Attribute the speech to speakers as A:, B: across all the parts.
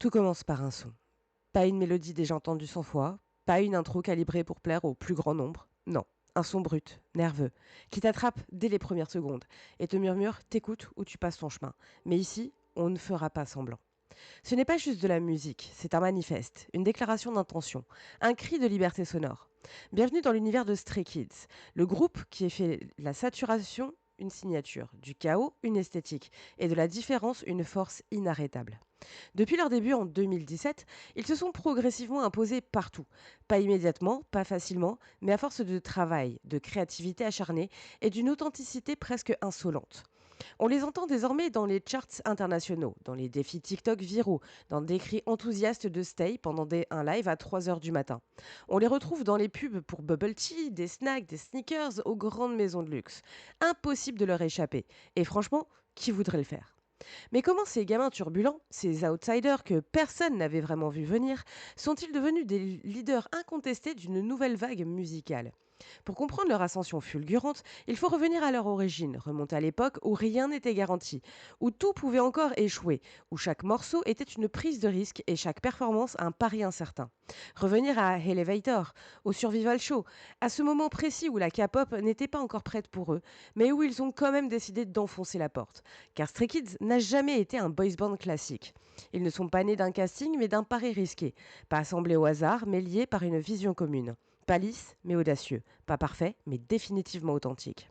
A: Tout commence par un son. Pas une mélodie déjà entendue 100 fois, pas une intro calibrée pour plaire au plus grand nombre. Non, un son brut, nerveux, qui t'attrape dès les premières secondes et te murmure t'écoutes ou tu passes ton chemin. Mais ici, on ne fera pas semblant. Ce n'est pas juste de la musique, c'est un manifeste, une déclaration d'intention, un cri de liberté sonore. Bienvenue dans l'univers de Stray Kids, le groupe qui a fait la saturation une signature, du chaos une esthétique et de la différence une force inarrêtable. Depuis leur début en 2017, ils se sont progressivement imposés partout. Pas immédiatement, pas facilement, mais à force de travail, de créativité acharnée et d'une authenticité presque insolente. On les entend désormais dans les charts internationaux, dans les défis TikTok viraux, dans des cris enthousiastes de Stay pendant un live à 3 heures du matin. On les retrouve dans les pubs pour bubble tea, des snacks, des sneakers aux grandes maisons de luxe. Impossible de leur échapper. Et franchement, qui voudrait le faire? Mais comment ces gamins turbulents, ces outsiders que personne n'avait vraiment vu venir, sont-ils devenus des leaders incontestés d'une nouvelle vague musicale? Pour comprendre leur ascension fulgurante, il faut revenir à leur origine, remonter à l'époque où rien n'était garanti, où tout pouvait encore échouer, où chaque morceau était une prise de risque et chaque performance un pari incertain. Revenir à Elevator, au Survival Show, à ce moment précis où la K-pop n'était pas encore prête pour eux, mais où ils ont quand même décidé d'enfoncer la porte. Car Stray Kids n'a jamais été un boys band classique. Ils ne sont pas nés d'un casting mais d'un pari risqué, pas assemblés au hasard mais liés par une vision commune. Pas lisse, mais audacieux. Pas parfait, mais définitivement authentique.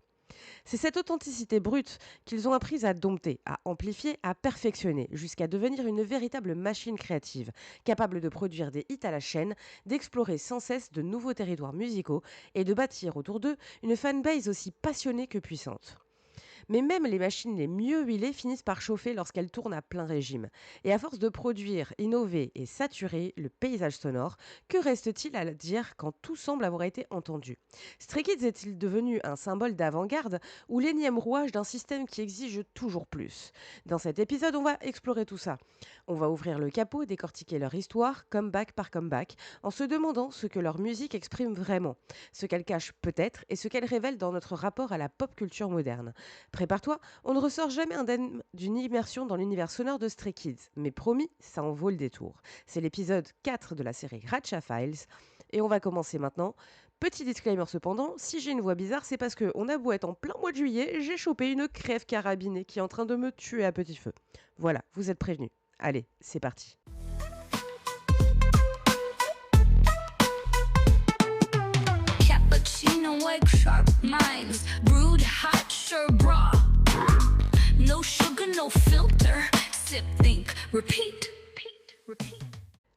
A: C'est cette authenticité brute qu'ils ont apprise à dompter, à amplifier, à perfectionner, jusqu'à devenir une véritable machine créative, capable de produire des hits à la chaîne, d'explorer sans cesse de nouveaux territoires musicaux et de bâtir autour d'eux une fanbase aussi passionnée que puissante. Mais même les machines les mieux huilées finissent par chauffer lorsqu'elles tournent à plein régime. Et à force de produire, innover et saturer le paysage sonore, que reste-t-il à dire quand tout semble avoir été entendu? Stray Kids est-il devenu un symbole d'avant-garde ou l'énième rouage d'un système qui exige toujours plus? Dans cet épisode, on va explorer tout ça. On va ouvrir le capot, décortiquer leur histoire, comeback par comeback, en se demandant ce que leur musique exprime vraiment, ce qu'elle cache peut-être et ce qu'elle révèle dans notre rapport à la pop culture moderne. Prépare-toi, on ne ressort jamais indemne d'une immersion dans l'univers sonore de Stray Kids, mais promis, ça en vaut le détour. C'est l'épisode 4 de la série Ratcha Files, et on va commencer maintenant. Petit disclaimer cependant, si j'ai une voix bizarre, c'est parce qu'on a beau être en plein mois de juillet, j'ai chopé une crève carabinée qui est en train de me tuer à petit feu. Voilà, vous êtes prévenus. Allez, c'est parti.
B: Cappuccino, egg sharp minds, brewed hot sherbra. No sugar, no filter. Sip, think, repeat. Repeat.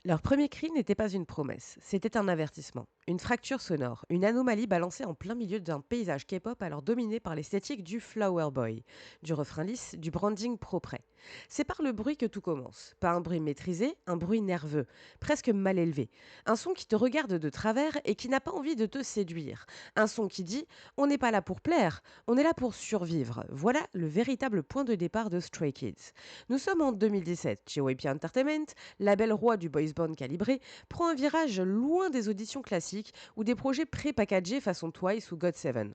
A: Leur premier cri n'était pas une promesse, c'était un avertissement. Une fracture sonore, une anomalie balancée en plein milieu d'un paysage K-pop alors dominé par l'esthétique du flower boy, du refrain lisse, du branding propre. C'est par le bruit que tout commence. Pas un bruit maîtrisé, un bruit nerveux, presque mal élevé. Un son qui te regarde de travers et qui n'a pas envie de te séduire. Un son qui dit on n'est pas là pour plaire, on est là pour survivre. Voilà le véritable point de départ de Stray Kids. Nous sommes en 2017. JYP Entertainment, label roi du boys band calibré, prend un virage loin des auditions classiques ou des projets pré-packagés façon Twice ou GOT7.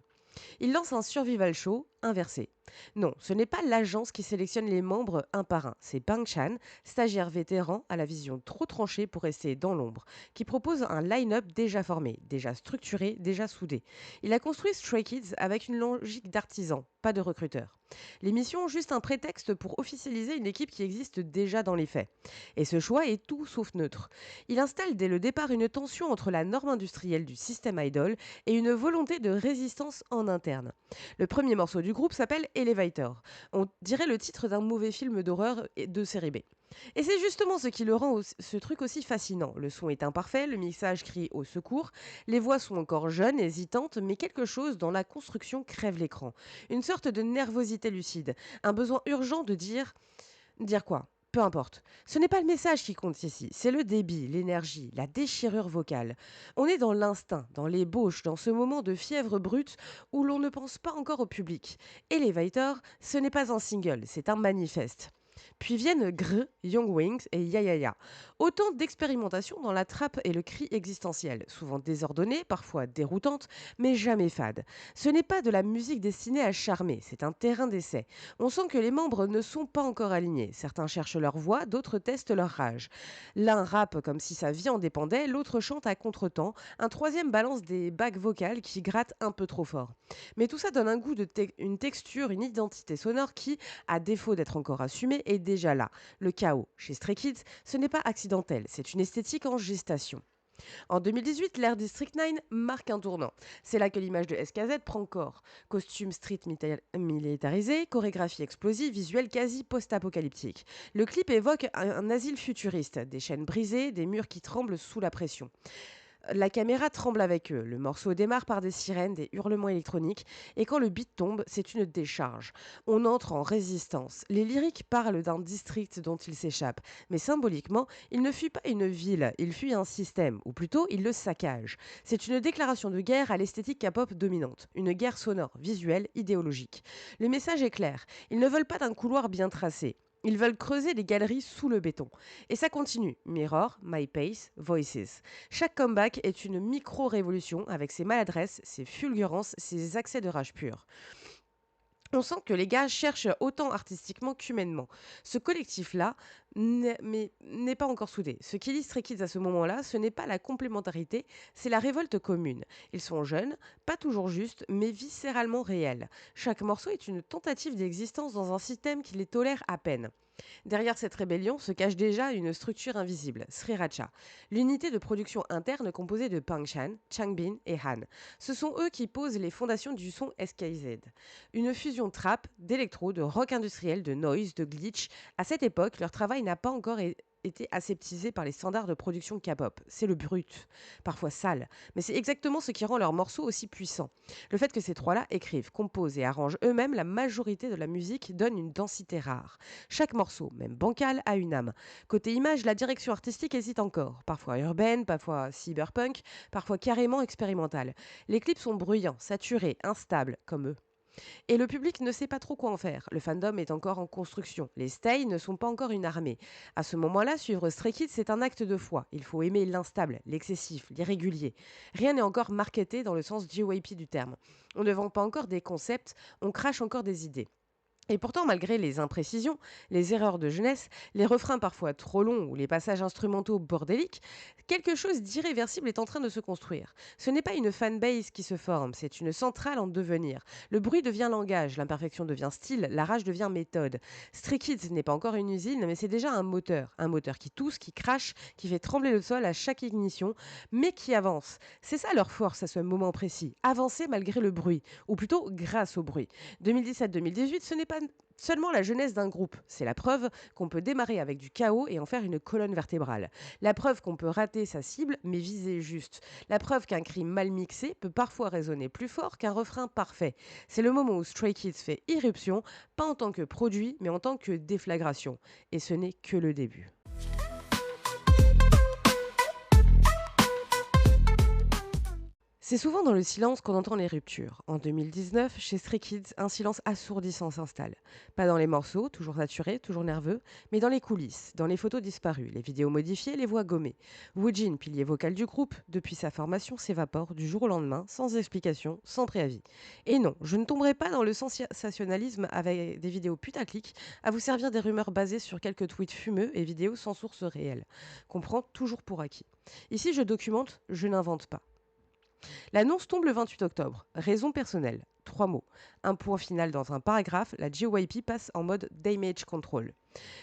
A: Il lance un survival show inversé. Non, ce n'est pas l'agence qui sélectionne les membres un par un, c'est Bang Chan, stagiaire vétéran à la vision trop tranchée pour rester dans l'ombre, qui propose un line-up déjà formé, déjà structuré, déjà soudé. Il a construit Stray Kids avec une logique d'artisan, pas de recruteur. L'émission juste un prétexte pour officialiser une équipe qui existe déjà dans les faits. Et ce choix est tout sauf neutre. Il installe dès le départ une tension entre la norme industrielle du système idol et une volonté de résistance en interne. Le premier morceau du groupe s'appelle Elevator. On dirait le titre d'un mauvais film d'horreur et de série B. Et c'est justement ce qui le rend ce truc aussi fascinant. Le son est imparfait, le mixage crie au secours, les voix sont encore jeunes, hésitantes, mais quelque chose dans la construction crève l'écran. Une sorte de nervosité lucide, un besoin urgent de dire... Dire quoi? Peu importe. Ce n'est pas le message qui compte ici, c'est le débit, l'énergie, la déchirure vocale. On est dans l'instinct, dans l'ébauche, dans ce moment de fièvre brute où l'on ne pense pas encore au public. Elevator, ce n'est pas un single, c'est un manifeste. Puis viennent Gr, Young Wings et Ya Ya Ya. Autant d'expérimentations dans la trappe et le cri existentiel, souvent désordonnées, parfois déroutantes, mais jamais fades. Ce n'est pas de la musique destinée à charmer, c'est un terrain d'essai. On sent que les membres ne sont pas encore alignés. Certains cherchent leur voix, d'autres testent leur rage. L'un rappe comme si sa vie en dépendait, l'autre chante à contretemps, un troisième balance des bagues vocales qui grattent un peu trop fort. Mais tout ça donne un goût une texture, une identité sonore qui, à défaut d'être encore assumé, est déjà là. Le chaos. Chez Stray Kids, ce n'est pas accidentel, c'est une esthétique en gestation. En 2018, l'ère District 9 marque un tournant. C'est là que l'image de SKZ prend corps. Costume street militarisé, chorégraphie explosive, visuel quasi post-apocalyptique. Le clip évoque un asile futuriste, des chaînes brisées, des murs qui tremblent sous la pression. La caméra tremble avec eux. Le morceau démarre par des sirènes, des hurlements électroniques, et quand le beat tombe, c'est une décharge. On entre en résistance. Les lyriques parlent d'un district dont il s'échappe, mais symboliquement, il ne fuit pas une ville, il fuit un système, ou plutôt, il le saccage. C'est une déclaration de guerre à l'esthétique K-pop dominante, une guerre sonore, visuelle, idéologique. Le message est clair. Ils ne veulent pas d'un couloir bien tracé. Ils veulent creuser les galeries sous le béton. Et ça continue. Mirror, My Pace, Voices. Chaque comeback est une micro-révolution avec ses maladresses, ses fulgurances, ses accès de rage pure. On sent que les gars cherchent autant artistiquement qu'humainement. Ce collectif-là n'est pas encore soudé. Ce qui lie Stray Kids à ce moment-là, ce n'est pas la complémentarité, c'est la révolte commune. Ils sont jeunes, pas toujours justes, mais viscéralement réels. Chaque morceau est une tentative d'existence dans un système qui les tolère à peine. Derrière cette rébellion se cache déjà une structure invisible, Sriracha, l'unité de production interne composée de Pang Chan, Changbin et Han. Ce sont eux qui posent les fondations du son SKZ. Une fusion trap, d'électro, de rock industriel, de noise, de glitch. À cette époque, leur travail n'a pas encore été aseptisé par les standards de production K-pop. C'est le brut, parfois sale, mais c'est exactement ce qui rend leurs morceaux aussi puissants. Le fait que ces trois-là écrivent, composent et arrangent eux-mêmes la majorité de la musique donne une densité rare. Chaque morceau, même bancal, a une âme. Côté image, la direction artistique hésite encore, parfois urbaine, parfois cyberpunk, parfois carrément expérimentale. Les clips sont bruyants, saturés, instables, comme eux. Et le public ne sait pas trop quoi en faire. Le fandom est encore en construction. Les stays ne sont pas encore une armée. À ce moment-là, suivre Stray Kids, c'est un acte de foi. Il faut aimer l'instable, l'excessif, l'irrégulier. Rien n'est encore marketé dans le sens JYP du terme. On ne vend pas encore des concepts, on crache encore des idées. Et pourtant, malgré les imprécisions, les erreurs de jeunesse, les refrains parfois trop longs ou les passages instrumentaux bordéliques, quelque chose d'irréversible est en train de se construire. Ce n'est pas une fanbase qui se forme, c'est une centrale en devenir. Le bruit devient langage, l'imperfection devient style, la rage devient méthode. Stray Kids n'est pas encore une usine, mais c'est déjà un moteur qui tousse, qui crache, qui fait trembler le sol à chaque ignition, mais qui avance. C'est ça leur force à ce moment précis, avancer malgré le bruit, ou plutôt grâce au bruit. 2017-2018, ce n'est pas seulement la jeunesse d'un groupe, c'est la preuve qu'on peut démarrer avec du chaos et en faire une colonne vertébrale. La preuve qu'on peut rater sa cible mais viser juste. La preuve qu'un cri mal mixé peut parfois résonner plus fort qu'un refrain parfait. C'est le moment où Stray Kids fait irruption, pas en tant que produit mais en tant que déflagration. Et ce n'est que le début. C'est souvent dans le silence qu'on entend les ruptures. En 2019, chez Stray Kids, un silence assourdissant s'installe. Pas dans les morceaux, toujours saturés, toujours nerveux, mais dans les coulisses, dans les photos disparues, les vidéos modifiées, les voix gommées. Woojin, pilier vocal du groupe, depuis sa formation, s'évapore du jour au lendemain, sans explication, sans préavis. Et non, je ne tomberai pas dans le sensationnalisme avec des vidéos putaclic à vous servir des rumeurs basées sur quelques tweets fumeux et vidéos sans source réelle, qu'on prend toujours pour acquis. Ici, je documente, je n'invente pas. L'annonce tombe le 28 octobre. Raison personnelle. 3 mots. Un point final dans un paragraphe, la JYP passe en mode damage control.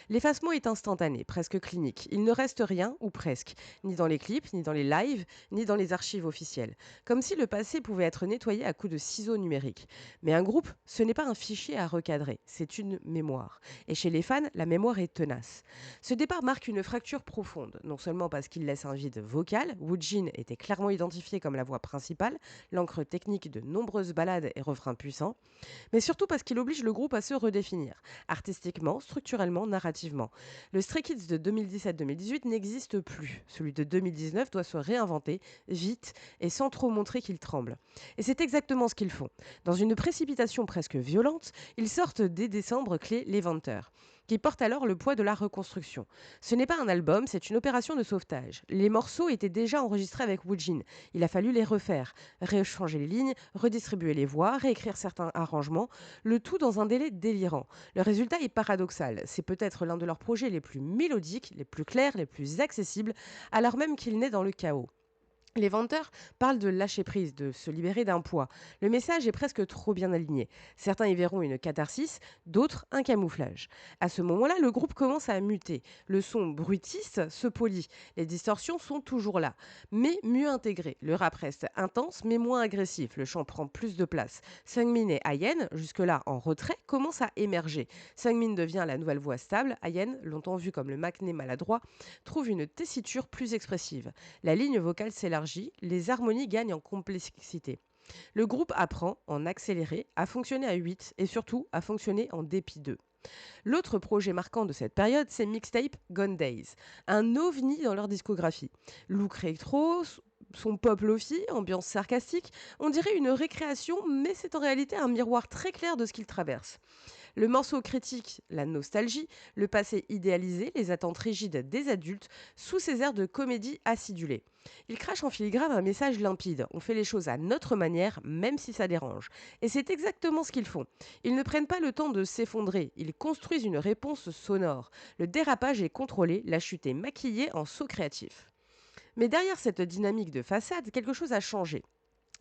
A: L'effacement est instantané, presque clinique. Il ne reste rien, ou presque, ni dans les clips, ni dans les lives, ni dans les archives officielles. Comme si le passé pouvait être nettoyé à coups de ciseaux numériques. Mais un groupe, ce n'est pas un fichier à recadrer, c'est une mémoire. Et chez les fans, la mémoire est tenace. Ce départ marque une fracture profonde, non seulement parce qu'il laisse un vide vocal, Woojin était clairement identifié comme la voix principale, l'encre technique de nombreuses ballades et refrains puissants, mais surtout parce qu'il oblige le groupe à se redéfinir, artistiquement, structurellement, narrativement. Le Stray Kids de 2017-2018 n'existe plus. Celui de 2019 doit se réinventer, vite, et sans trop montrer qu'il tremble. Et c'est exactement ce qu'ils font. Dans une précipitation presque violente, ils sortent dès décembre clé Levanter. qui porte alors le poids de la reconstruction. Ce n'est pas un album, c'est une opération de sauvetage. Les morceaux étaient déjà enregistrés avec Woojin. Il a fallu les refaire, réchanger les lignes, redistribuer les voix, réécrire certains arrangements, le tout dans un délai délirant. Le résultat est paradoxal. C'est peut-être l'un de leurs projets les plus mélodiques, les plus clairs, les plus accessibles, alors même qu'il naît dans le chaos. Les vendeurs parlent de lâcher prise, de se libérer d'un poids. Le message est presque trop bien aligné. Certains y verront une catharsis, d'autres un camouflage. À ce moment-là, le groupe commence à muter. Le son bruitiste se polit. Les distorsions sont toujours là, mais mieux intégrées. Le rap reste intense, mais moins agressif. Le chant prend plus de place. Seungmin et Ayen, jusque-là en retrait, commencent à émerger. Seungmin devient la nouvelle voix stable. Ayen, longtemps vu comme le maknae maladroit, trouve une tessiture plus expressive. La ligne vocale s'élargit, les harmonies gagnent en complexité. Le groupe apprend, en accéléré, à fonctionner à 8 et surtout à fonctionner en dépit d'eux. L'autre projet marquant de cette période, c'est Mixtape Gone Days, un ovni dans leur discographie. Look rétro, son pop lofi, ambiance sarcastique, on dirait une récréation, mais c'est en réalité un miroir très clair de ce qu'ils traversent. Le morceau critique la nostalgie, le passé idéalisé, les attentes rigides des adultes, sous ces airs de comédie acidulée. Il crache en filigrane un message limpide. On fait les choses à notre manière, même si ça dérange. Et c'est exactement ce qu'ils font. Ils ne prennent pas le temps de s'effondrer, ils construisent une réponse sonore. Le dérapage est contrôlé, la chute est maquillée en saut créatif. Mais derrière cette dynamique de façade, quelque chose a changé.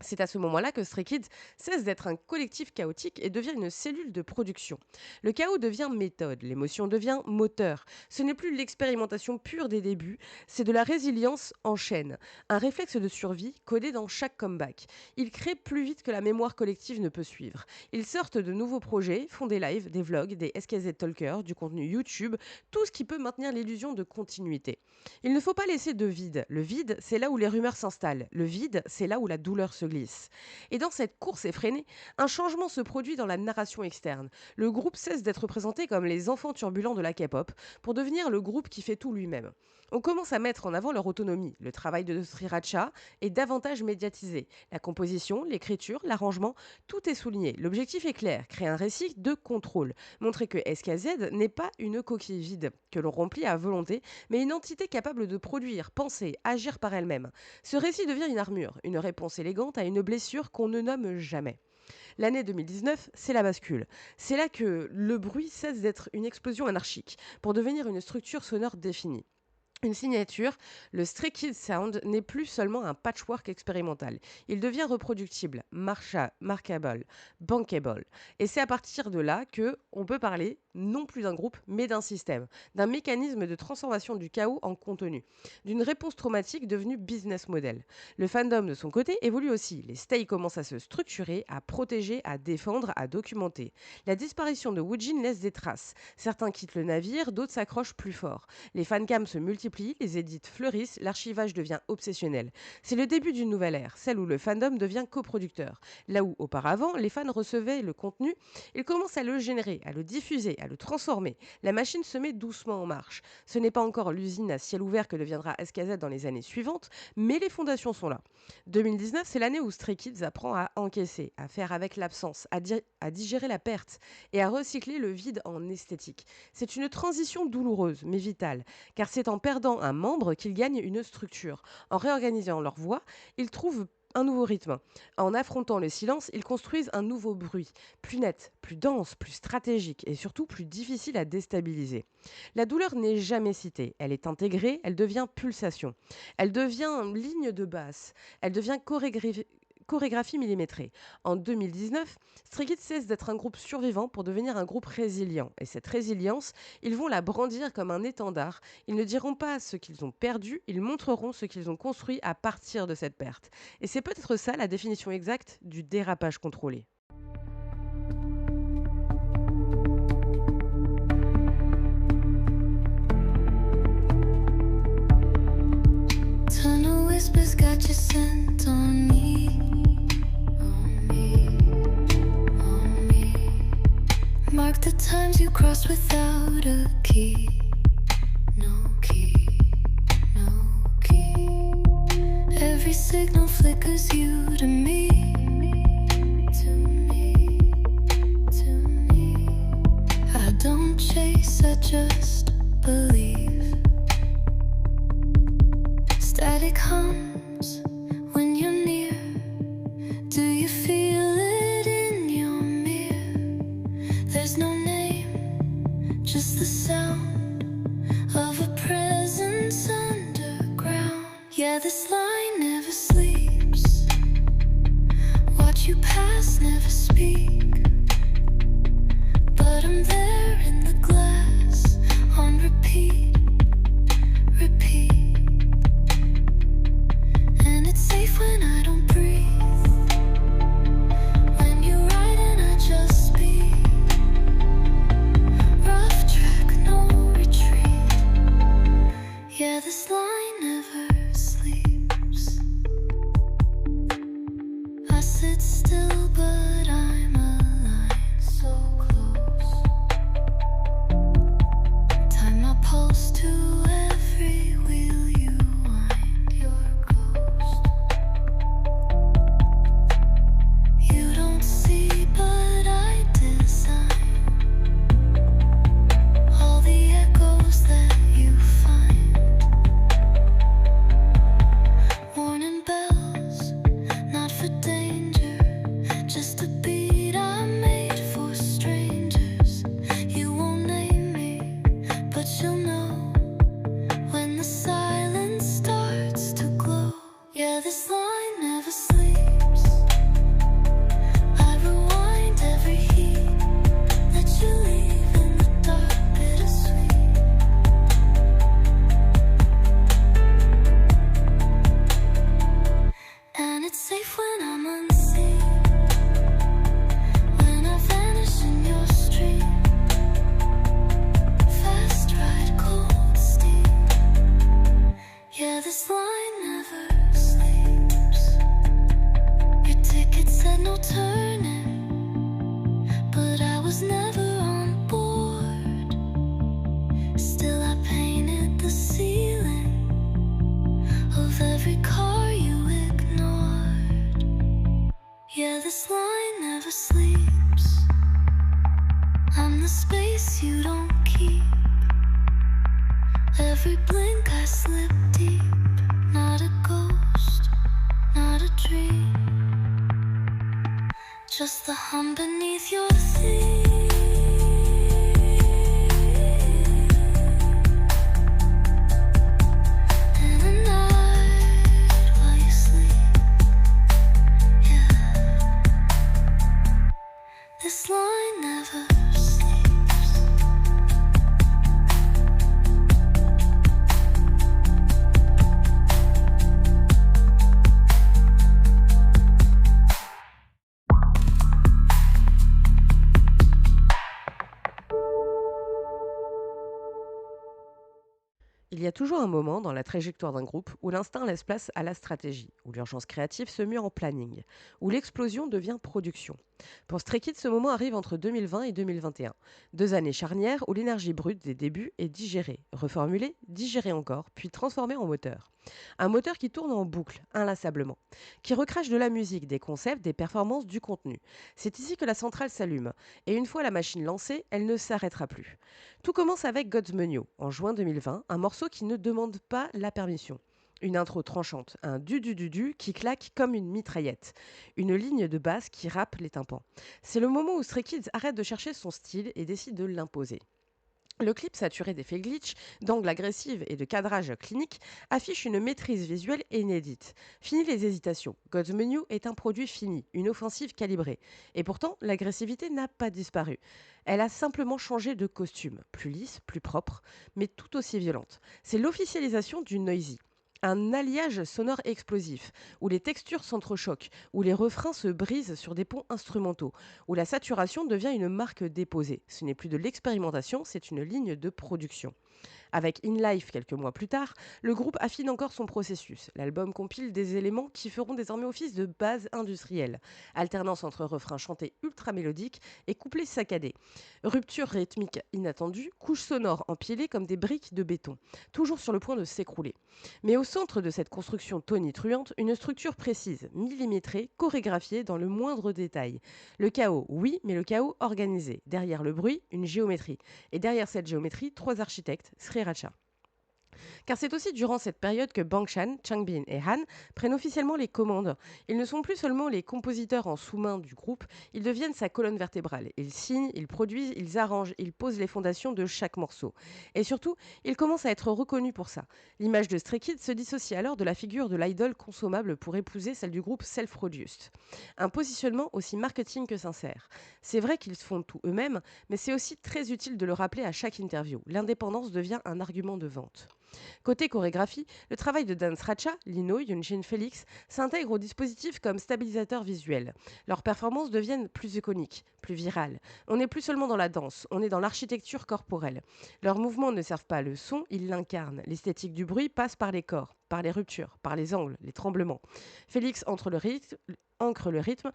A: C'est à ce moment-là que Stray Kids cesse d'être un collectif chaotique et devient une cellule de production. Le chaos devient méthode, l'émotion devient moteur. Ce n'est plus l'expérimentation pure des débuts, c'est de la résilience en chaîne, un réflexe de survie codé dans chaque comeback. Ils créent plus vite que la mémoire collective ne peut suivre. Ils sortent de nouveaux projets, font des lives, des vlogs, des SKZ Talkers, du contenu YouTube, tout ce qui peut maintenir l'illusion de continuité. Il ne faut pas laisser de vide. Le vide, c'est là où les rumeurs s'installent. Le vide, c'est là où la douleur se glisse. Et dans cette course effrénée, un changement se produit dans la narration externe. Le groupe cesse d'être présenté comme les enfants turbulents de la K-pop pour devenir le groupe qui fait tout lui-même. On commence à mettre en avant leur autonomie. Le travail de Sriracha est davantage médiatisé. La composition, l'écriture, l'arrangement, tout est souligné. L'objectif est clair, créer un récit de contrôle. Montrer que SKZ n'est pas une coquille vide, que l'on remplit à volonté, mais une entité capable de produire, penser, agir par elle-même. Ce récit devient une armure, une réponse élégante à une blessure qu'on ne nomme jamais. L'année 2019, c'est la bascule. C'est là que le bruit cesse d'être une explosion anarchique pour devenir une structure sonore définie. Une signature, le Stray Kids Sound n'est plus seulement un patchwork expérimental. Il devient reproductible, markable, bankable. Et c'est à partir de là que on peut parler non plus d'un groupe, mais d'un système, d'un mécanisme de transformation du chaos en contenu, d'une réponse traumatique devenue business model. Le fandom, de son côté, évolue aussi. Les stays commencent à se structurer, à protéger, à défendre, à documenter. La disparition de Woojin laisse des traces. Certains quittent le navire, d'autres s'accrochent plus fort. Les fancams se multiplient, les édits fleurissent, l'archivage devient obsessionnel. C'est le début d'une nouvelle ère, celle où le fandom devient coproducteur. Là où, auparavant, les fans recevaient le contenu, ils commencent à le générer, à le diffuser, à le transformer. La machine se met doucement en marche. Ce n'est pas encore l'usine à ciel ouvert que deviendra SKZ dans les années suivantes, mais les fondations sont là. 2019, c'est l'année où Stray Kids apprend à encaisser, à faire avec l'absence, à digérer la perte et à recycler le vide en esthétique. C'est une transition douloureuse, mais vitale, car c'est en perdant un membre qu'ils gagnent une structure. En réorganisant leur voix, ils trouvent un nouveau rythme. En affrontant le silence, ils construisent un nouveau bruit, plus net, plus dense, plus stratégique et surtout plus difficile à déstabiliser. La douleur n'est jamais citée, elle est intégrée, elle devient pulsation, elle devient ligne de basse, elle devient chorégraphie millimétrée. En 2019, Stray Kids cesse d'être un groupe survivant pour devenir un groupe résilient. Et cette résilience, ils vont la brandir comme un étendard. Ils ne diront pas ce qu'ils ont perdu, ils montreront ce qu'ils ont construit à partir de cette perte. Et c'est peut-être ça la définition exacte du dérapage contrôlé.
B: Tunnel whispers got you sent on me. Mark the times you crossed without a key. No key, no key. Every signal flickers you to me. To me, to me. I don't chase, I Static hums when you're near. Do you feel it in your mirror? There's no name, just the sound of a presence underground. Yeah, this line never sleeps. Watch you pass, never speak. But I'm there in the glass, on repeat, repeat. And it's safe when I don't breathe. When you ride and I just speak. Rough track, no retreat. Yeah, this line never sleeps. I sit still, but I'm aligned so close. Time my pulse to every wheel you wind. Your ghost. You don't see, but I design all the echoes that you find. Warning bells, not for danger, just a beat I made for strangers. You won't name me, but you'll know when the silence starts to glow. Yeah, this line never sleeps. I rewind every heat that you leave in the dark, bittersweet. And it's safe when I'm unseen. When I vanish in your stream. Fast ride, cold steam. Yeah, this line never sleeps. Your ticket said no turning, but I was never on board. Still I painted the ceiling of every car you ignored. Yeah, this line never sleeps. I'm the space you don't keep. Every blink I slip deep. Not a ghost, not a dream. Just the hum beneath your theme. In the night while you sleep. Yeah. This line never sleeps.
A: Il y a toujours un moment dans la trajectoire d'un groupe où l'instinct laisse place à la stratégie, où l'urgence créative se mue en planning, où l'explosion devient production. Pour Stray Kids, ce moment arrive entre 2020 et 2021. 2 années charnières où l'énergie brute des débuts est digérée, reformulée, digérée encore, puis transformée en moteur. Un moteur qui tourne en boucle, inlassablement, qui recrache de la musique, des concepts, des performances, du contenu. C'est ici que la centrale s'allume, et une fois la machine lancée, elle ne s'arrêtera plus. Tout commence avec God's Menu, en juin 2020, un morceau qui ne demande pas la permission. Une intro tranchante, un du qui claque comme une mitraillette. Une ligne de basse qui rappe les tympans. C'est le moment où Stray Kids arrête de chercher son style et décide de l'imposer. Le clip saturé d'effets glitch, d'angles agressifs et de cadrage clinique affiche une maîtrise visuelle inédite. Fini les hésitations. God's Menu est un produit fini, une offensive calibrée. Et pourtant, l'agressivité n'a pas disparu. Elle a simplement changé de costume, plus lisse, plus propre, mais tout aussi violente. C'est l'officialisation du noisy. Un alliage sonore explosif, où les textures s'entrechoquent, où les refrains se brisent sur des ponts instrumentaux, où la saturation devient une marque déposée. Ce n'est plus de l'expérimentation, c'est une ligne de production. Avec In Life quelques mois plus tard, le groupe affine encore son processus. L'album compile des éléments qui feront désormais office de base industrielle. Alternance entre refrains chantés ultra mélodiques et couplets saccadés. Rupture rythmique inattendue, couches sonores empilées comme des briques de béton, toujours sur le point de s'écrouler. Mais au centre de cette construction tonitruante, une structure précise, millimétrée, chorégraphiée dans le moindre détail. Le chaos, oui, mais le chaos organisé. Derrière le bruit, une géométrie. Et derrière cette géométrie, 3 architectes, Sriracha. Car c'est aussi durant cette période que Bangshan, Changbin et Han prennent officiellement les commandes. Ils ne sont plus seulement les compositeurs en sous-main du groupe, ils deviennent sa colonne vertébrale. Ils signent, ils produisent, ils arrangent, ils posent les fondations de chaque morceau. Et surtout, ils commencent à être reconnus pour ça. L'image de Stray Kids se dissocie alors de la figure de l'idole consommable pour épouser celle du groupe self-produced. Un positionnement aussi marketing que sincère. C'est vrai qu'ils font tout eux-mêmes, mais c'est aussi très utile de le rappeler à chaque interview. L'indépendance devient un argument de vente. Côté chorégraphie, le travail de Dance Racha, Lino, Yunshin, Félix s'intègre au dispositif comme stabilisateur visuel. Leurs performances deviennent plus iconiques, plus virales. On n'est plus seulement dans la danse, on est dans l'architecture corporelle. Leurs mouvements ne servent pas le son, ils l'incarnent. L'esthétique du bruit passe par les corps, par les ruptures, par les angles, les tremblements. Félix ancre le rythme,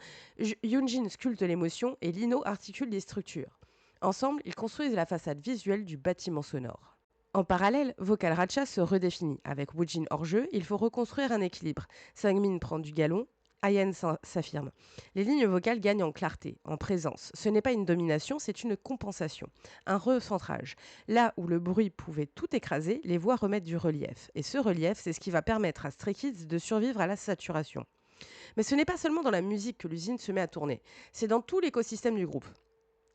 A: Yunjin sculpte l'émotion et Lino articule les structures. Ensemble, ils construisent la façade visuelle du bâtiment sonore. En parallèle, Vocal Ratcha se redéfinit. Avec Woojin hors jeu, il faut reconstruire un équilibre. Sangmin prend du galon, Ayen s'affirme. Les lignes vocales gagnent en clarté, en présence. Ce n'est pas une domination, c'est une compensation, un recentrage. Là où le bruit pouvait tout écraser, les voix remettent du relief. Et ce relief, c'est ce qui va permettre à Stray Kids de survivre à la saturation. Mais ce n'est pas seulement dans la musique que l'usine se met à tourner, c'est dans tout l'écosystème du groupe.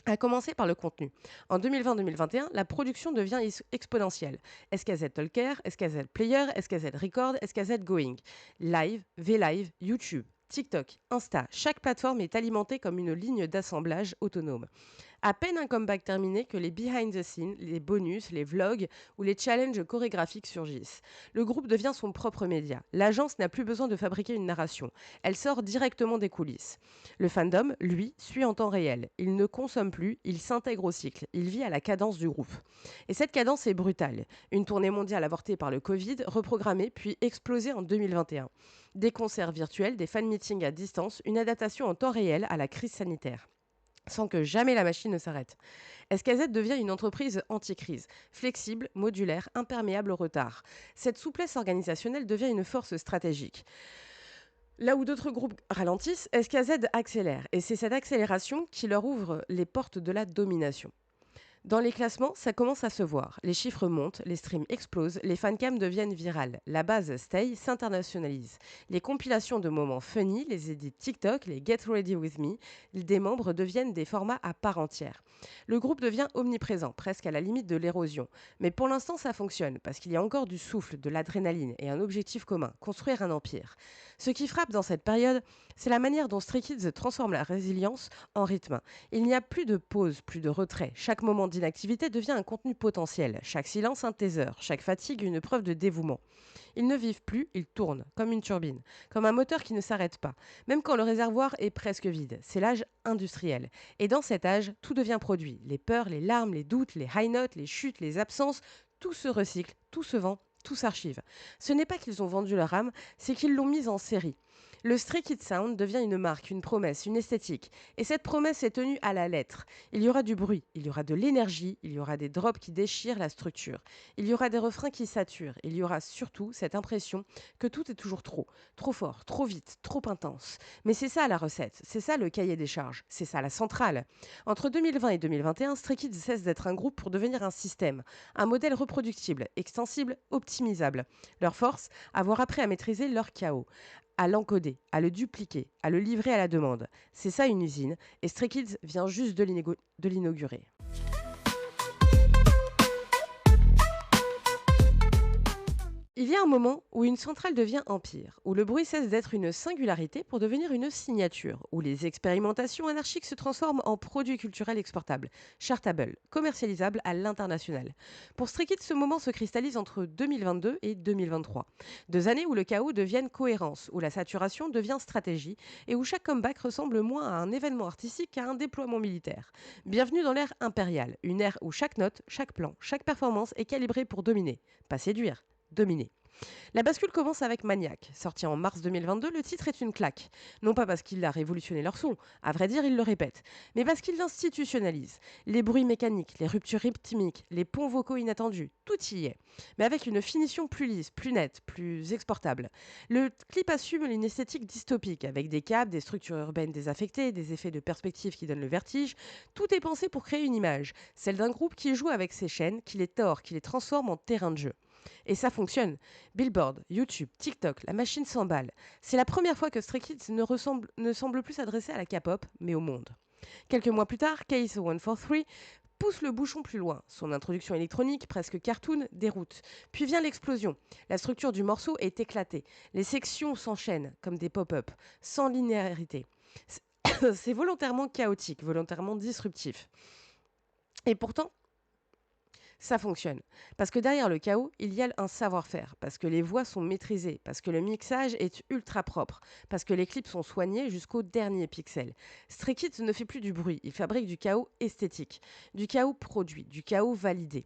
A: À commencer par le contenu. En 2020-2021, la production devient exponentielle. SKZ Talker, SKZ Player, SKZ Record, SKZ Going. Live, V-Live, YouTube, TikTok, Insta, chaque plateforme est alimentée comme une ligne d'assemblage autonome. À peine un comeback terminé que les behind the scenes, les bonus, les vlogs ou les challenges chorégraphiques surgissent. Le groupe devient son propre média. L'agence n'a plus besoin de fabriquer une narration. Elle sort directement des coulisses. Le fandom, lui, suit en temps réel. Il ne consomme plus, il s'intègre au cycle. Il vit à la cadence du groupe. Et cette cadence est brutale. Une tournée mondiale avortée par le Covid, reprogrammée puis explosée en 2021. Des concerts virtuels, des fan meetings à distance, une adaptation en temps réel à la crise sanitaire sans que jamais la machine ne s'arrête. SKZ devient une entreprise anti-crise, flexible, modulaire, imperméable au retard. Cette souplesse organisationnelle devient une force stratégique. Là où d'autres groupes ralentissent, SKZ accélère, et c'est cette accélération qui leur ouvre les portes de la domination. Dans les classements, ça commence à se voir. Les chiffres montent, les streams explosent, les fancams deviennent virales. La base Stay s'internationalise. Les compilations de moments funny, les edits TikTok, les Get Ready With Me, des membres deviennent des formats à part entière. Le groupe devient omniprésent, presque à la limite de l'érosion. Mais pour l'instant, ça fonctionne, parce qu'il y a encore du souffle, de l'adrénaline et un objectif commun, construire un empire. Ce qui frappe dans cette période, c'est la manière dont Stray Kids transforme la résilience en rythme. Il n'y a plus de pause, plus de retrait. Chaque moment d'inactivité devient un contenu potentiel. Chaque silence un taser. Chaque fatigue une preuve de dévouement. Ils ne vivent plus, ils tournent, comme une turbine, comme un moteur qui ne s'arrête pas, même quand le réservoir est presque vide. C'est l'âge industriel. Et dans cet âge, tout devient produit. Les peurs, les larmes, les doutes, les high notes, les chutes, les absences, tout se recycle, tout se vend, tout s'archive. Ce n'est pas qu'ils ont vendu leur âme, c'est qu'ils l'ont mise en série. Le Stray Kids Sound devient une marque, une promesse, une esthétique. Et cette promesse est tenue à la lettre. Il y aura du bruit, il y aura de l'énergie, il y aura des drops qui déchirent la structure. Il y aura des refrains qui saturent. Il y aura surtout cette impression que tout est toujours trop. Trop fort, trop vite, trop intense. Mais c'est ça la recette, c'est ça le cahier des charges, c'est ça la centrale. Entre 2020 et 2021, Stray Kids cesse d'être un groupe pour devenir un système. Un modèle reproductible, extensible, optimisable. Leur force, avoir appris à maîtriser leur chaos, à l'encoder, à le dupliquer, à le livrer à la demande. C'est ça une usine, et Stray Kids vient juste de l'inaugurer. Il y a un moment où une centrale devient empire, où le bruit cesse d'être une singularité pour devenir une signature, où les expérimentations anarchiques se transforment en produits culturels exportables, chartables, commercialisables à l'international. Pour Stray Kids, ce moment se cristallise entre 2022 et 2023. 2 années où le chaos devient cohérence, où la saturation devient stratégie et où chaque comeback ressemble moins à un événement artistique qu'à un déploiement militaire. Bienvenue dans l'ère impériale, une ère où chaque note, chaque plan, chaque performance est calibrée pour dominer, pas séduire. Dominer. La bascule commence avec Maniac. Sorti en mars 2022, le titre est une claque. Non pas parce qu'il a révolutionné leur son, à vrai dire, ils le répètent, mais parce qu'il l'institutionnalise. Les bruits mécaniques, les ruptures rythmiques, les ponts vocaux inattendus, tout y est. Mais avec une finition plus lisse, plus nette, plus exportable. Le clip assume une esthétique dystopique, avec des câbles, des structures urbaines désaffectées, des effets de perspective qui donnent le vertige. Tout est pensé pour créer une image, celle d'un groupe qui joue avec ses chaînes, qui les tord, qui les transforme en terrain de jeu. Et ça fonctionne. Billboard, YouTube, TikTok, la machine s'emballe. C'est la première fois que Stray Kids ne semble plus s'adresser à la K-pop, mais au monde. Quelques mois plus tard, Case 143 pousse le bouchon plus loin. Son introduction électronique, presque cartoon, déroute. Puis vient l'explosion. La structure du morceau est éclatée. Les sections s'enchaînent comme des pop-up, sans linéarité. C'est volontairement chaotique, volontairement disruptif. Et pourtant, ça fonctionne. Parce que derrière le chaos, il y a un savoir-faire, parce que les voix sont maîtrisées, parce que le mixage est ultra propre, parce que les clips sont soignés jusqu'au dernier pixel. Stray Kids ne fait plus du bruit, il fabrique du chaos esthétique, du chaos produit, du chaos validé.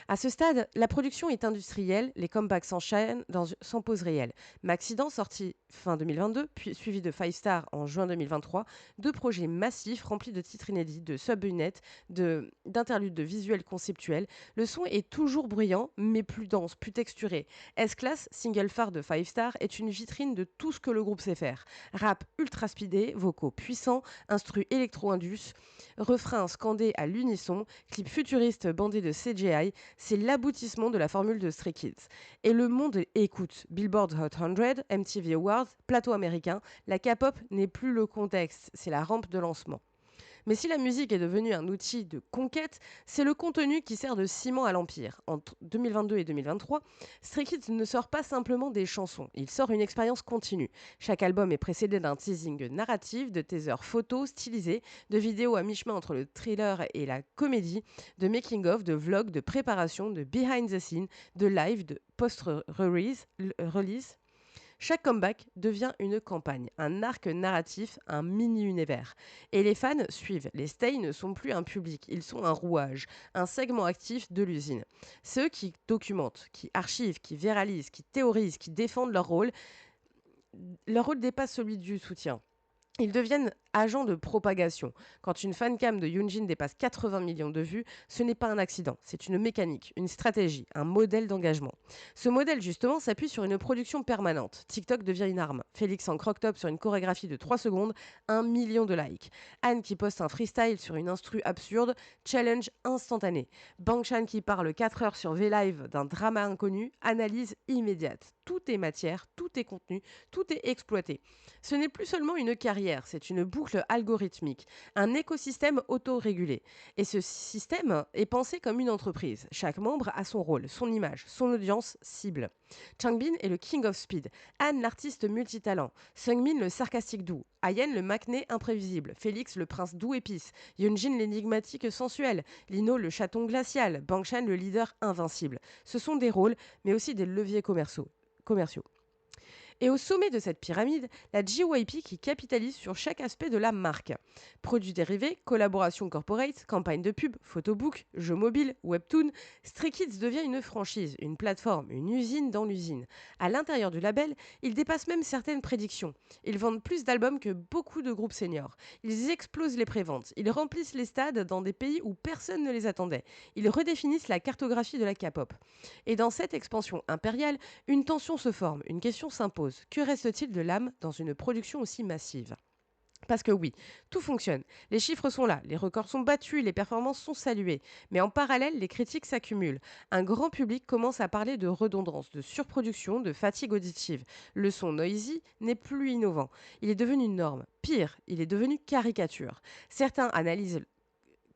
A: À ce stade, la production est industrielle, les comebacks s'enchaînent sans pause réelle. Maxident, sorti fin 2022, puis suivi de Five Star en juin 2023, deux projets massifs remplis de titres inédits, de sub-units, d'interludes de visuels conceptuels. Le son est toujours bruyant, mais plus dense, plus texturé. S-Class, single phare de Five Star, est une vitrine de tout ce que le groupe sait faire. Rap ultra speedé, vocaux puissants, instru électro-indus, refrains scandés à l'unisson, clip futuriste bandé de CGI, c'est l'aboutissement de la formule de Stray Kids. Et le monde écoute. Billboard Hot 100, MTV Awards, plateau américain, la K-pop n'est plus le contexte, c'est la rampe de lancement. Mais si la musique est devenue un outil de conquête, c'est le contenu qui sert de ciment à l'empire. Entre 2022 et 2023, Stray Kids ne sort pas simplement des chansons, il sort une expérience continue. Chaque album est précédé d'un teasing narratif, de teasers photos stylisés, de vidéos à mi-chemin entre le thriller et la comédie, de making-of, de vlogs, de préparation, de behind the scenes, de live, de post-release. Chaque comeback devient une campagne, un arc narratif, un mini-univers. Et les fans suivent. Les stays ne sont plus un public, ils sont un rouage, un segment actif de l'usine. Ceux qui documentent, qui archivent, qui viralisent, qui théorisent, qui défendent leur rôle dépasse celui du soutien. Ils deviennent agents de propagation. Quand une fancam de Yoonjin dépasse 80 millions de vues, ce n'est pas un accident, c'est une mécanique, une stratégie, un modèle d'engagement. Ce modèle, justement, s'appuie sur une production permanente. TikTok devient une arme. Félix en croc-top sur une chorégraphie de 3 secondes, 1 million de likes. Anne qui poste un freestyle sur une instru absurde, challenge instantané. Bangshan qui parle 4 heures sur V-Live d'un drama inconnu, analyse immédiate. Tout est matière, tout est contenu, tout est exploité. Ce n'est plus seulement une carrière, c'est une boucle algorithmique, un écosystème autorégulé. Et ce système est pensé comme une entreprise. Chaque membre a son rôle, son image, son audience cible. Changbin est le king of speed, Han l'artiste multitalent, Seungmin le sarcastique doux, Ayen le macné imprévisible, Félix le prince doux épice, Yeonjin l'énigmatique sensuel, Lino le chaton glacial, Bangshan le leader invincible. Ce sont des rôles, mais aussi des leviers commerciaux. Et au sommet de cette pyramide, la JYP qui capitalise sur chaque aspect de la marque. Produits dérivés, collaboration corporate, campagne de pub, photobook, jeux mobiles, webtoon, Stray Kids devient une franchise, une plateforme, une usine dans l'usine. À l'intérieur du label, ils dépassent même certaines prédictions. Ils vendent plus d'albums que beaucoup de groupes seniors. Ils explosent les préventes. Ils remplissent les stades dans des pays où personne ne les attendait. Ils redéfinissent la cartographie de la K-pop. Et dans cette expansion impériale, une tension se forme, une question s'impose. Que reste-t-il de l'âme dans une production aussi massive ? Parce que oui, tout fonctionne. Les chiffres sont là, les records sont battus, les performances sont saluées. Mais en parallèle, les critiques s'accumulent. Un grand public commence à parler de redondance, de surproduction, de fatigue auditive. Le son noisy n'est plus innovant. Il est devenu une norme. Pire, il est devenu caricature. Certains analysent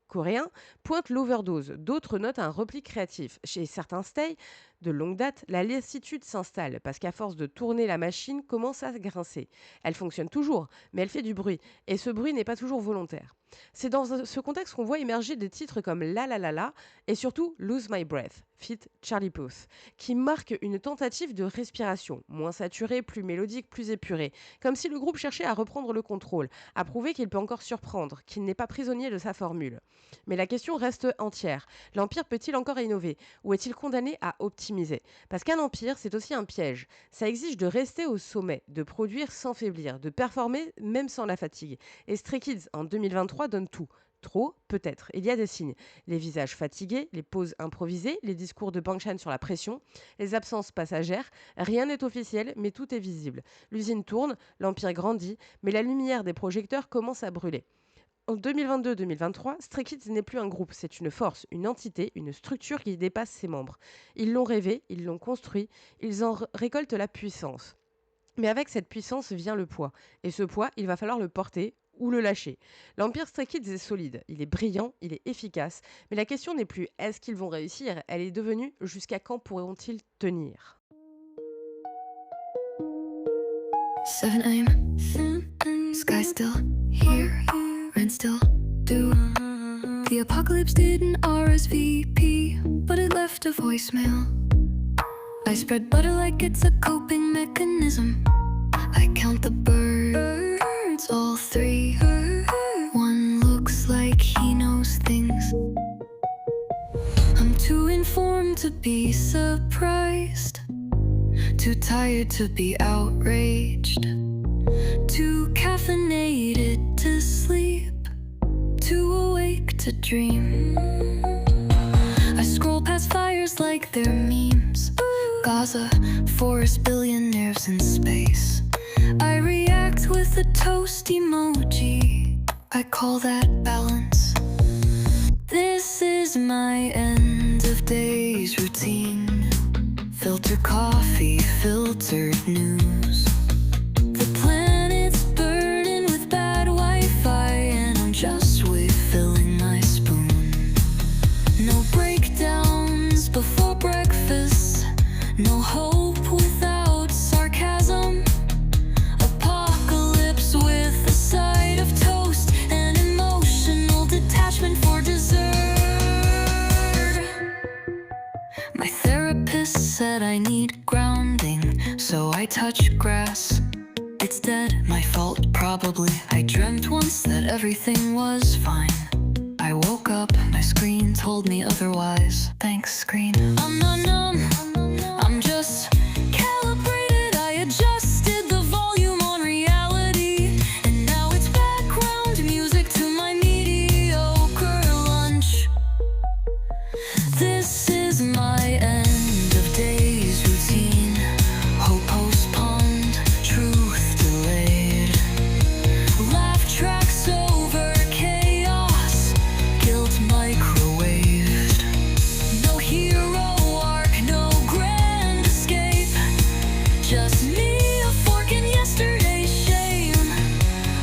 A: coréens pointent l'overdose, d'autres notent un repli créatif. Chez certains stays, de longue date, la lassitude s'installe parce qu'à force de tourner, la machine commence à grincer. Elle fonctionne toujours, mais elle fait du bruit, et ce bruit n'est pas toujours volontaire. C'est dans ce contexte qu'on voit émerger des titres comme La La La La et surtout Lose My Breath, feat. Charlie Puth, qui marque une tentative de respiration, moins saturée, plus mélodique, plus épurée, comme si le groupe cherchait à reprendre le contrôle, à prouver qu'il peut encore surprendre, qu'il n'est pas prisonnier de sa formule. Mais la question reste entière. L'Empire peut-il encore innover ou est-il condamné à optimiser ? Parce qu'un empire, c'est aussi un piège. Ça exige de rester au sommet, de produire sans faiblir, de performer même sans la fatigue. Et Stray Kids, en 2023, donne tout. Trop, peut-être. Il y a des signes. Les visages fatigués, les pauses improvisées, les discours de Bangshan sur la pression, les absences passagères. Rien n'est officiel, mais tout est visible. L'usine tourne, l'Empire grandit, mais la lumière des projecteurs commence à brûler. En 2022-2023, Stray Kids n'est plus un groupe, c'est une force, une entité, une structure qui dépasse ses membres. Ils l'ont rêvé, ils l'ont construit, ils en récoltent la puissance. Mais avec cette puissance vient le poids. Et ce poids, il va falloir le porter ou le lâcher. L'Empire Stray Kids est solide, il est brillant, il est efficace. Mais la question n'est plus est-ce qu'ils vont réussir, elle est devenue jusqu'à quand pourront-ils tenir.
B: 7 a.m. Sky still here, rain still due. The apocalypse didn't RSVP, but it left a voicemail. I spread butter like it's a coping mechanism. I count the birds, all three. One looks like he knows things. I'm too informed to be surprised, too tired to be outraged, too caffeinated to sleep, too awake to dream. I scroll past fires like they're memes. Gaza, forest, billionaires in space. I react with a toast emoji. I call that balance. This is my end of days routine. Filter coffee, filtered news. The planet's burdened with bad Wi-Fi, and I'm just refilling my spoon. No breakdowns before breakfast, no hope without sarcasm. Apocalypse with a side of toast and emotional detachment for dessert. My therapist said I need grounding, so I touch grass. It's dead, my fault probably. I dreamt once that everything was fine. I woke up, my screen told me otherwise. Thanks, screen. I'm not numb, I'm just calibrated. I adjusted the volume on reality, and now it's background music to my mediocre lunch. This is my end of days routine. Hope postponed, truth delayed. Laugh tracks over chaos, guilt microwaved. No hero arc, no grand escape. Just me, a fork in yesterday's shame.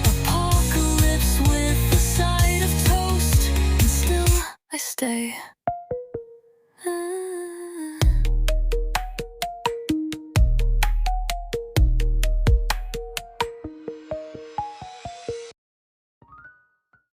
B: Apocalypse with a side of toast, and still I stay.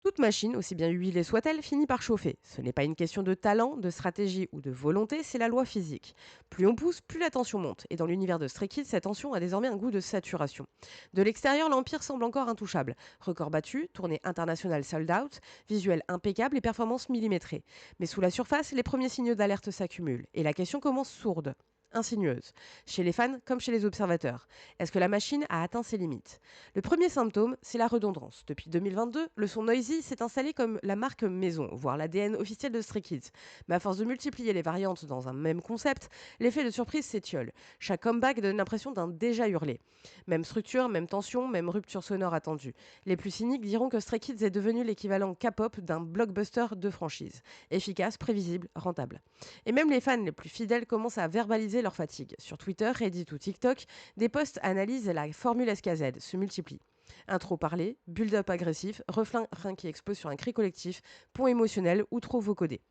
A: Toute machine, aussi bien huilée soit-elle, finit par chauffer. Ce n'est pas une question de talent, de stratégie ou de volonté, c'est la loi physique. Plus on pousse, plus la tension monte. Et dans l'univers de Stray Kids, cette tension a désormais un goût de saturation. De l'extérieur, l'Empire semble encore intouchable. Record battu, tournée internationale sold out, visuel impeccable et performance millimétrée. Mais sous la surface, les premiers signaux d'alerte s'accumulent. Et la question commence sourde, insinueuse, chez les fans comme chez les observateurs. Est-ce que la machine a atteint ses limites? Le premier symptôme, c'est la redondance. Depuis 2022, le son Noisy s'est installé comme la marque maison, voire l'ADN officiel de Stray Kids. Mais à force de multiplier les variantes dans un même concept, l'effet de surprise s'étiole. Chaque comeback donne l'impression d'un déjà hurlé. Même structure, même tension, même rupture sonore attendue. Les plus cyniques diront que Stray Kids est devenu l'équivalent K-pop d'un blockbuster de franchise. Efficace, prévisible, rentable. Et même les fans les plus fidèles commencent à verbaliser leur fatigue. Sur Twitter, Reddit ou TikTok, des posts analysent la formule SKZ, se multiplient. Intro parlé, build-up agressif, refrain qui explose sur un cri collectif, pont émotionnel ou trop vocodé.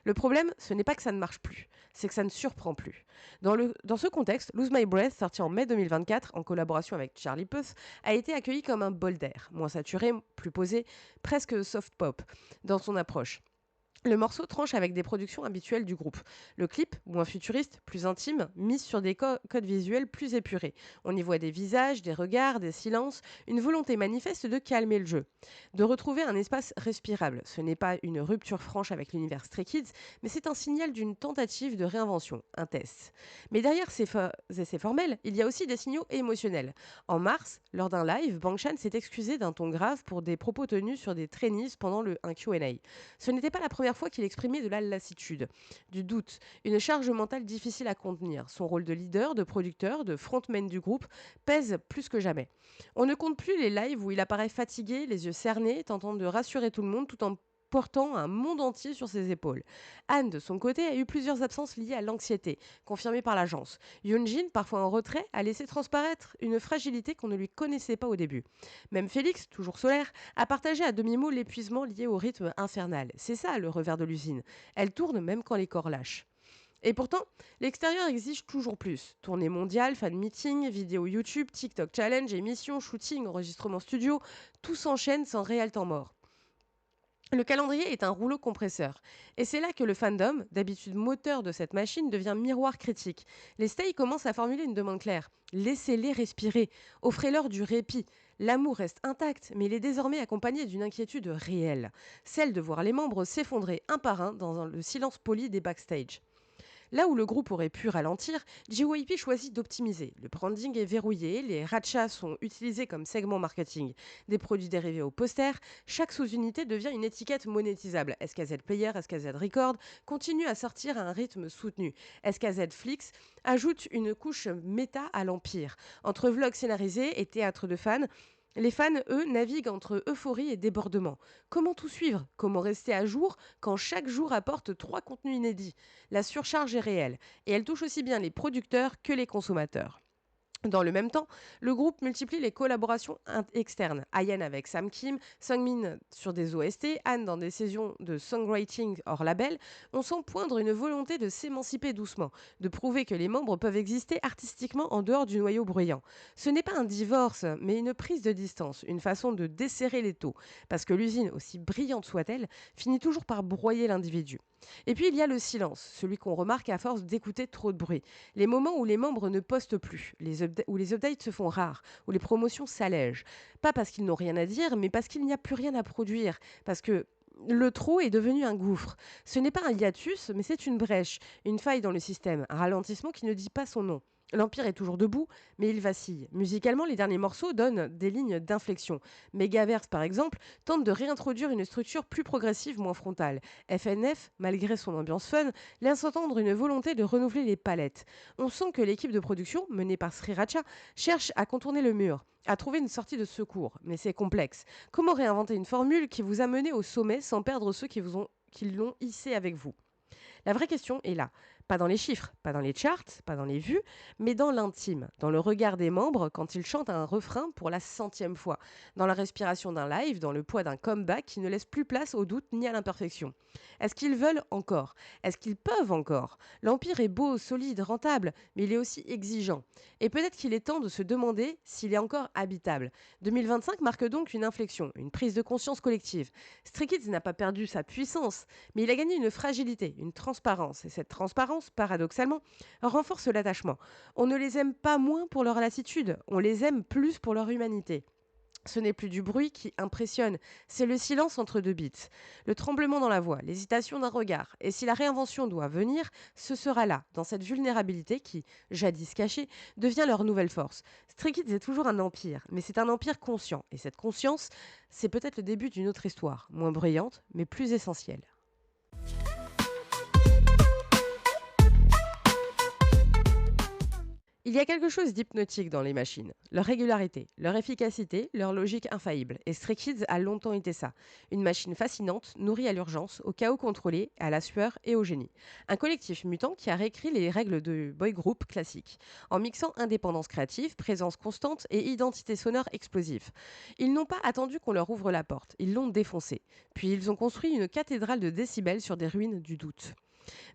A: Le problème, ce n'est pas que ça ne marche plus, c'est que ça ne surprend plus. Dans ce contexte, Lose My Breath, sorti en mai 2024 en collaboration avec Charlie Puth, a été accueilli comme un bol d'air, moins saturé, plus posé, presque soft pop dans son approche. Le morceau tranche avec des productions habituelles du groupe. Le clip, moins futuriste, plus intime, mise sur des codes visuels plus épurés. On y voit des visages, des regards, des silences, une volonté manifeste de calmer le jeu, de retrouver un espace respirable. Ce n'est pas une rupture franche avec l'univers Stray Kids, mais c'est un signal d'une tentative de réinvention, un test. Mais derrière ces essais formels, il y a aussi des signaux émotionnels. En mars, lors d'un live, Bang Chan s'est excusé d'un ton grave pour des propos tenus sur des trainees pendant un Q&A. Ce n'était pas la première première fois qu'il exprimait de la lassitude, du doute, une charge mentale difficile à contenir. Son rôle de leader, de producteur, de frontman du groupe pèse plus que jamais. On ne compte plus les lives où il apparaît fatigué, les yeux cernés, tentant de rassurer tout le monde tout en portant un monde entier sur ses épaules. Anne, de son côté, a eu plusieurs absences liées à l'anxiété, confirmées par l'agence. Yoonjin, parfois en retrait, a laissé transparaître une fragilité qu'on ne lui connaissait pas au début. Même Félix, toujours solaire, a partagé à demi-mot l'épuisement lié au rythme infernal. C'est ça le revers de l'usine. Elle tourne même quand les corps lâchent. Et pourtant, l'extérieur exige toujours plus. Tournée mondiale, fan meeting, vidéos YouTube, TikTok challenge, émissions, shooting, enregistrement studio, tout s'enchaîne sans réel temps mort. Le calendrier est un rouleau compresseur. Et c'est là que le fandom, d'habitude moteur de cette machine, devient miroir critique. Les Stay commencent à formuler une demande claire. Laissez-les respirer. Offrez-leur du répit. L'amour reste intact, mais il est désormais accompagné d'une inquiétude réelle. Celle de voir les membres s'effondrer un par un dans le silence poli des backstage. Là où le groupe aurait pu ralentir, JYP choisit d'optimiser. Le branding est verrouillé, les rachas sont utilisés comme segment marketing. Des produits dérivés au poster, chaque sous-unité devient une étiquette monétisable. SKZ Player, SKZ Record continue à sortir à un rythme soutenu. SKZ Flix ajoute une couche méta à l'empire. Entre vlogs scénarisés et théâtre de fans, les fans, eux, naviguent entre euphorie et débordement. Comment tout suivre? Comment rester à jour quand chaque jour apporte 3 contenus inédits? La surcharge est réelle et elle touche aussi bien les producteurs que les consommateurs. Dans le même temps, le groupe multiplie les collaborations externes. Ayan avec Sam Kim, Sungmin sur des OST, Anne dans des sessions de songwriting hors label. On sent poindre une volonté de s'émanciper doucement, de prouver que les membres peuvent exister artistiquement en dehors du noyau bruyant. Ce n'est pas un divorce, mais une prise de distance, une façon de desserrer les taux, parce que l'usine, aussi brillante soit-elle, finit toujours par broyer l'individu. Et puis il y a le silence, celui qu'on remarque à force d'écouter trop de bruit. Les moments où les membres ne postent plus, où les updates se font rares, où les promotions s'allègent. Pas parce qu'ils n'ont rien à dire, mais parce qu'il n'y a plus rien à produire. Parce que le trop est devenu un gouffre. Ce n'est pas un hiatus, mais c'est une brèche, une faille dans le système, un ralentissement qui ne dit pas son nom. L'Empire est toujours debout, mais il vacille. Musicalement, les derniers morceaux donnent des lignes d'inflexion. Megaverse, par exemple, tente de réintroduire une structure plus progressive, moins frontale. FNF, malgré son ambiance fun, laisse entendre une volonté de renouveler les palettes. On sent que l'équipe de production, menée par Sriracha, cherche à contourner le mur, à trouver une sortie de secours. Mais c'est complexe. Comment réinventer une formule qui vous a mené au sommet sans perdre ceux qui l'ont hissé avec vous? La vraie question est là. Pas dans les chiffres, pas dans les charts, pas dans les vues, mais dans l'intime, dans le regard des membres quand ils chantent un refrain pour la 100e fois, dans la respiration d'un live, dans le poids d'un comeback qui ne laisse plus place au doute ni à l'imperfection. Est-ce qu'ils veulent encore? Est-ce qu'ils peuvent encore? L'Empire est beau, solide, rentable, mais il est aussi exigeant. Et peut-être qu'il est temps de se demander s'il est encore habitable. 2025 marque donc une inflexion, une prise de conscience collective. Stray Kids n'a pas perdu sa puissance, mais il a gagné une fragilité, une transparence. Et cette transparence, paradoxalement, renforce l'attachement. On ne les aime pas moins pour leur lassitude, on les aime plus pour leur humanité. Ce n'est plus du bruit qui impressionne, c'est le silence entre deux beats, le tremblement dans la voix, l'hésitation d'un regard. Et si la réinvention doit venir, ce sera là, dans cette vulnérabilité qui, jadis cachée, devient leur nouvelle force. Stray Kids est toujours un empire, mais c'est un empire conscient. Et cette conscience, c'est peut-être le début d'une autre histoire, moins bruyante, mais plus essentielle. Il y a quelque chose d'hypnotique dans les machines. Leur régularité, leur efficacité, leur logique infaillible. Et Stray Kids a longtemps été ça. Une machine fascinante, nourrie à l'urgence, au chaos contrôlé, à la sueur et au génie. Un collectif mutant qui a réécrit les règles de boy group classique, en mixant indépendance créative, présence constante et identité sonore explosive. Ils n'ont pas attendu qu'on leur ouvre la porte, ils l'ont défoncée. Puis ils ont construit une cathédrale de décibels sur des ruines du doute.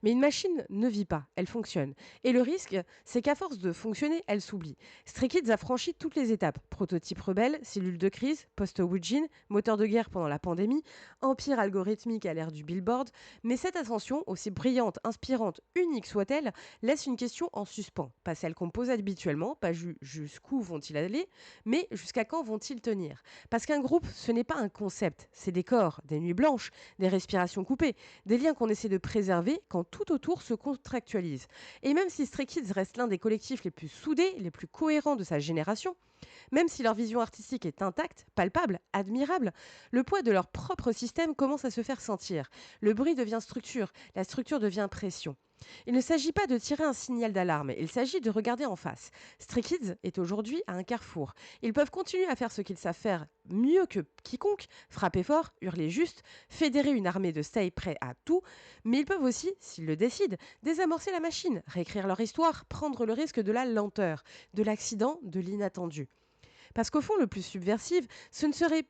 A: Mais une machine ne vit pas, elle fonctionne. Et le risque, c'est qu'à force de fonctionner, elle s'oublie. Stray Kids a franchi toutes les étapes. Prototype rebelle, cellule de crise, post-Woojin, moteur de guerre pendant la pandémie, empire algorithmique à l'ère du billboard. Mais cette ascension, aussi brillante, inspirante, unique soit-elle, laisse une question en suspens. Pas celle qu'on pose habituellement, pas jusqu'où vont-ils aller, mais jusqu'à quand vont-ils tenir? Parce qu'un groupe, ce n'est pas un concept, c'est des corps, des nuits blanches, des respirations coupées, des liens qu'on essaie de préserver quand tout autour se contractualise. Et même si Stray Kids reste l'un des collectifs les plus soudés, les plus cohérents de sa génération, même si leur vision artistique est intacte, palpable, admirable, le poids de leur propre système commence à se faire sentir. Le bruit devient structure, la structure devient pression. Il ne s'agit pas de tirer un signal d'alarme, il s'agit de regarder en face. Stray Kids est aujourd'hui à un carrefour. Ils peuvent continuer à faire ce qu'ils savent faire mieux que quiconque, frapper fort, hurler juste, fédérer une armée de stay prêts à tout, mais ils peuvent aussi, s'ils le décident, désamorcer la machine, réécrire leur histoire, prendre le risque de la lenteur, de l'accident, de l'inattendu. Parce qu'au fond, le plus subversif, ce ne serait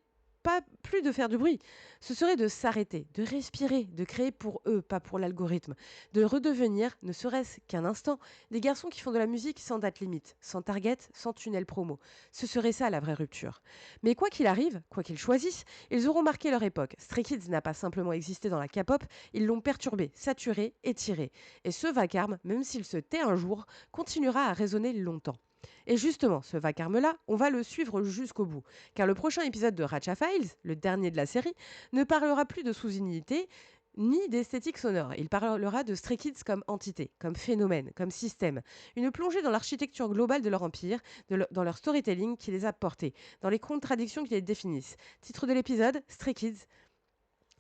A: pas plus de faire du bruit, ce serait de s'arrêter, de respirer, de créer pour eux, pas pour l'algorithme, de redevenir, ne serait-ce qu'un instant, des garçons qui font de la musique sans date limite, sans target, sans tunnel promo. Ce serait ça la vraie rupture. Mais quoi qu'il arrive, quoi qu'ils choisissent, ils auront marqué leur époque. Stray Kids n'a pas simplement existé dans la K-pop, ils l'ont perturbé, saturé, étiré. Et ce vacarme, même s'il se tait un jour, continuera à résonner longtemps. Et justement, ce vacarme-là, on va le suivre jusqu'au bout. Car le prochain épisode de Ratcha Files, le dernier de la série, ne parlera plus de sous-unité ni d'esthétique sonore. Il parlera de Stray Kids comme entité, comme phénomène, comme système. Une plongée dans l'architecture globale de leur empire, dans leur storytelling qui les a portés, dans les contradictions qui les définissent. Titre de l'épisode, Stray Kids,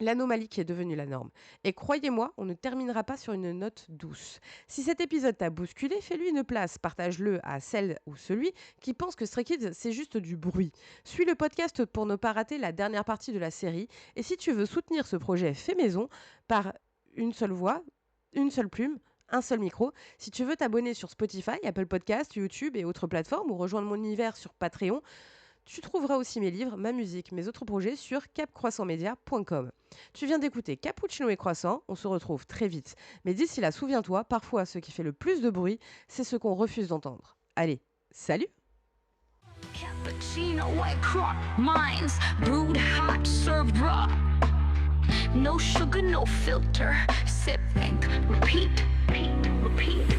A: l'anomalie qui est devenue la norme. Et croyez-moi, on ne terminera pas sur une note douce. Si cet épisode t'a bousculé, fais-lui une place. Partage-le à celle ou celui qui pense que Stray Kids, c'est juste du bruit. Suis le podcast pour ne pas rater la dernière partie de la série. Et si tu veux soutenir ce projet fait maison par une seule voix, une seule plume, un seul micro. Si tu veux t'abonner sur Spotify, Apple Podcasts, YouTube et autres plateformes ou rejoindre mon univers sur Patreon, tu trouveras aussi mes livres, ma musique, mes autres projets sur capcroissantmedia.com. Tu viens d'écouter Cappuccino et Croissant, on se retrouve très vite. Mais d'ici là, souviens-toi, parfois ce qui fait le plus de bruit, c'est ce qu'on refuse d'entendre. Allez, salut!
B: Cappuccino, white crock, mines, brewed hot, served raw. No sugar, no filter, sip and repeat, repeat, repeat.